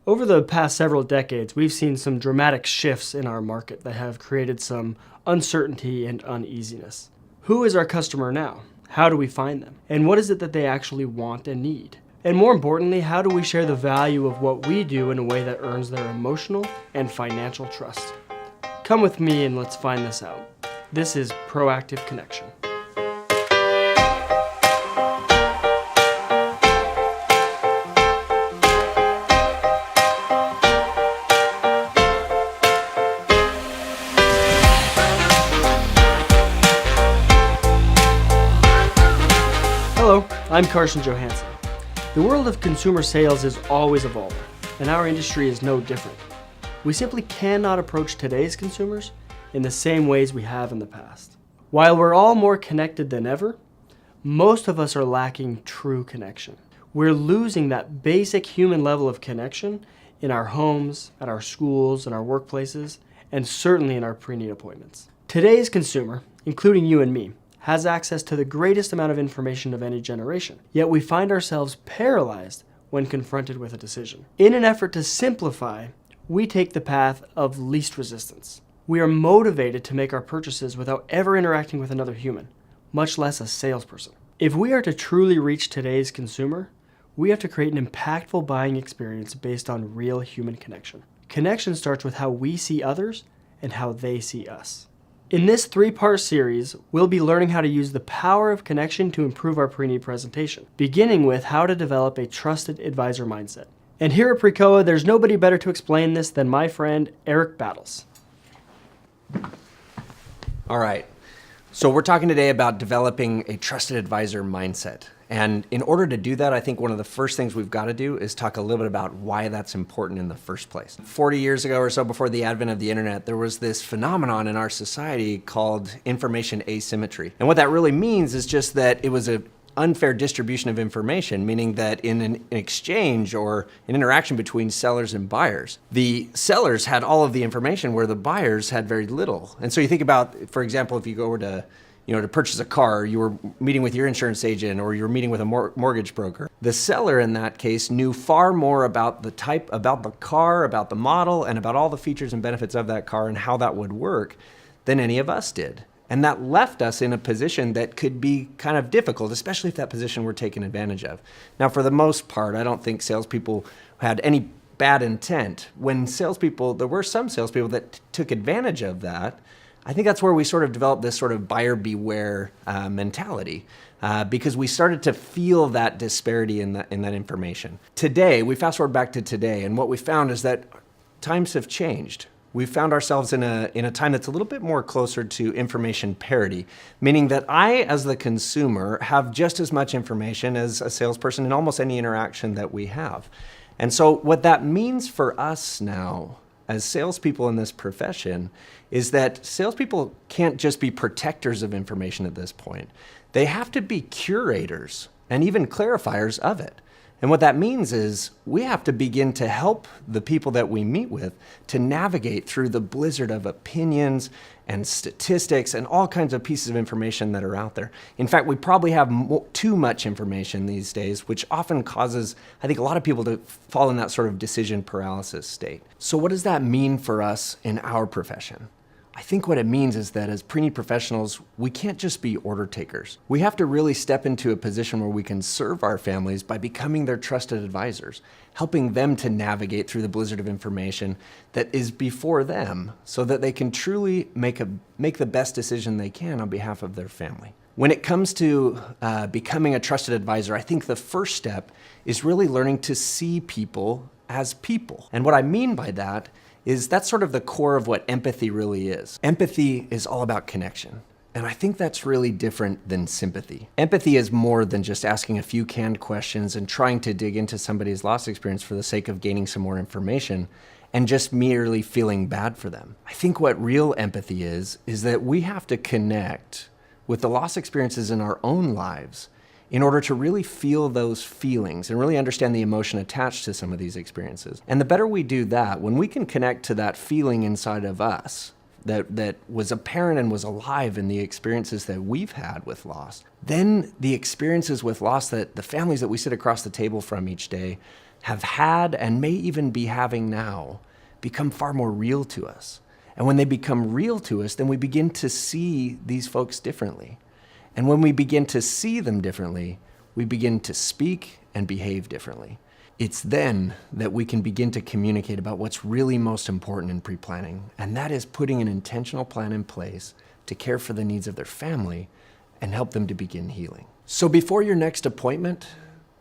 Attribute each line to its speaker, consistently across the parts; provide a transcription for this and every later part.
Speaker 1: Over the past several decades, we've seen some dramatic shifts in our market that have created some uncertainty and uneasiness. Who is our customer now? How do we find them? And what is it that they actually want and need? And more importantly, how do we share the value of what we do in a way that earns their emotional and financial trust? Come with me and let's find this out. This is Proactive Connection. Hello, I'm Carson Johansson. The world of consumer sales is always evolving, and our industry is no different. We simply cannot approach today's consumers in the same ways we have in the past. While we're all more connected than ever, most of us are lacking true connection. We're losing that basic human level of connection in our homes, at our schools, in our workplaces, and certainly in our preneed appointments. Today's consumer, including you and me, has access to the greatest amount of information of any generation, yet we find ourselves paralyzed when confronted with a decision. In an effort to simplify, we take the path of least resistance. We are motivated to make our purchases without ever interacting with another human, much less a salesperson. If we are to truly reach today's consumer, we have to create an impactful buying experience based on real human connection. Connection starts with how we see others and how they see us. In this 3-part series, we'll be learning how to use the power of connection to improve our preneed presentation, beginning with how to develop a trusted advisor mindset. And here at Precoa, there's nobody better to explain this than my friend Eric Battles.
Speaker 2: All right, so we're talking today about developing a trusted advisor mindset. And in order to do that, I think one of the first things we've got to do is talk a little bit about why that's important in the first place. 40 years ago or so, before the advent of the internet, there was this phenomenon in our society called information asymmetry. And what that really means is just that it was an unfair distribution of information, meaning that in an exchange or an interaction between sellers and buyers, the sellers had all of the information where the buyers had very little. And so you think about, for example, if you go over to purchase a car, you were meeting with your insurance agent or you were meeting with a mortgage broker. The seller in that case knew far more about the type, about the car, about the model, and about all the features and benefits of that car and how that would work than any of us did. And that left us in a position that could be kind of difficult, especially if that position were taken advantage of. Now, for the most part, I don't think salespeople had any bad intent. There were some salespeople that took advantage of that. I think that's where we sort of developed this sort of buyer beware mentality because we started to feel that disparity in that information. Today, we fast forward back to today, and what we found is that times have changed. We found ourselves in a time that's a little bit more closer to information parity, meaning that I, as the consumer, have just as much information as a salesperson in almost any interaction that we have. And so what that means for us now as salespeople in this profession is that salespeople can't just be protectors of information at this point. They have to be curators and even clarifiers of it. And what that means is we have to begin to help the people that we meet with to navigate through the blizzard of opinions and statistics and all kinds of pieces of information that are out there. In fact, we probably have too much information these days, which often causes, I think, a lot of people to fall in that sort of decision paralysis state. So what does that mean for us in our profession? I think what it means is that as preneed professionals, we can't just be order takers. We have to really step into a position where we can serve our families by becoming their trusted advisors, helping them to navigate through the blizzard of information that is before them so that they can truly make the best decision they can on behalf of their family. When it comes to becoming a trusted advisor, I think the first step is really learning to see people as people. And what I mean by that is that's sort of the core of what empathy really is. Empathy is all about connection. And I think that's really different than sympathy. Empathy is more than just asking a few canned questions and trying to dig into somebody's loss experience for the sake of gaining some more information and just merely feeling bad for them. I think what real empathy is that we have to connect with the loss experiences in our own lives in order to really feel those feelings and really understand the emotion attached to some of these experiences. And the better we do that, when we can connect to that feeling inside of us that was apparent and was alive in the experiences that we've had with loss, then the experiences with loss that the families that we sit across the table from each day have had and may even be having now become far more real to us. And when they become real to us, then we begin to see these folks differently. And when we begin to see them differently, we begin to speak and behave differently. It's then that we can begin to communicate about what's really most important in pre-planning, and that is putting an intentional plan in place to care for the needs of their family and help them to begin healing. So before your next appointment,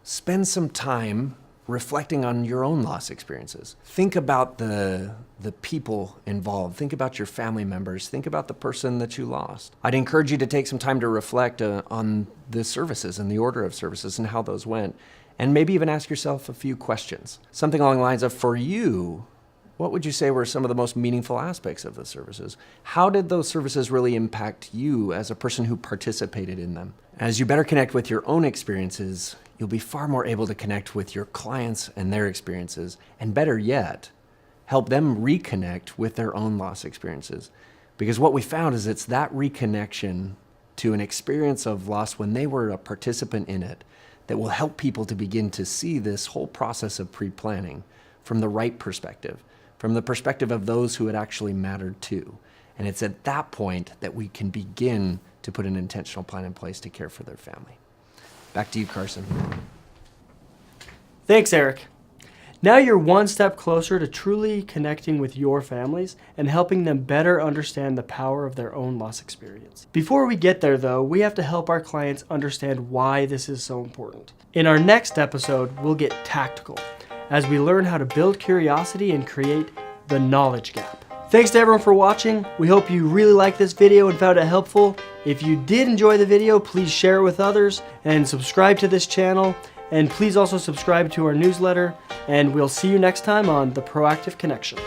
Speaker 2: spend some time reflecting on your own loss experiences. Think about the people involved. Think about your family members. Think about the person that you lost. I'd encourage you to take some time to reflect on the services and the order of services and how those went. And maybe even ask yourself a few questions. Something along the lines of, for you, what would you say were some of the most meaningful aspects of the services? How did those services really impact you as a person who participated in them? As you better connect with your own experiences, you'll be far more able to connect with your clients and their experiences, and better yet, help them reconnect with their own loss experiences. Because what we found is it's that reconnection to an experience of loss when they were a participant in it that will help people to begin to see this whole process of pre-planning from the right perspective, from the perspective of those who it actually mattered to. And it's at that point that we can begin to put an intentional plan in place to care for their family. Back to you, Carson.
Speaker 1: Thanks, Eric. Now you're one step closer to truly connecting with your families and helping them better understand the power of their own loss experience. Before we get there, though, we have to help our clients understand why this is so important. In our next episode, we'll get tactical as we learn how to build curiosity and create the knowledge gap. Thanks to everyone for watching. We hope you really liked this video and found it helpful. If you did enjoy the video, please share it with others and subscribe to this channel. And please also subscribe to our newsletter, and we'll see you next time on The Proactive Connection.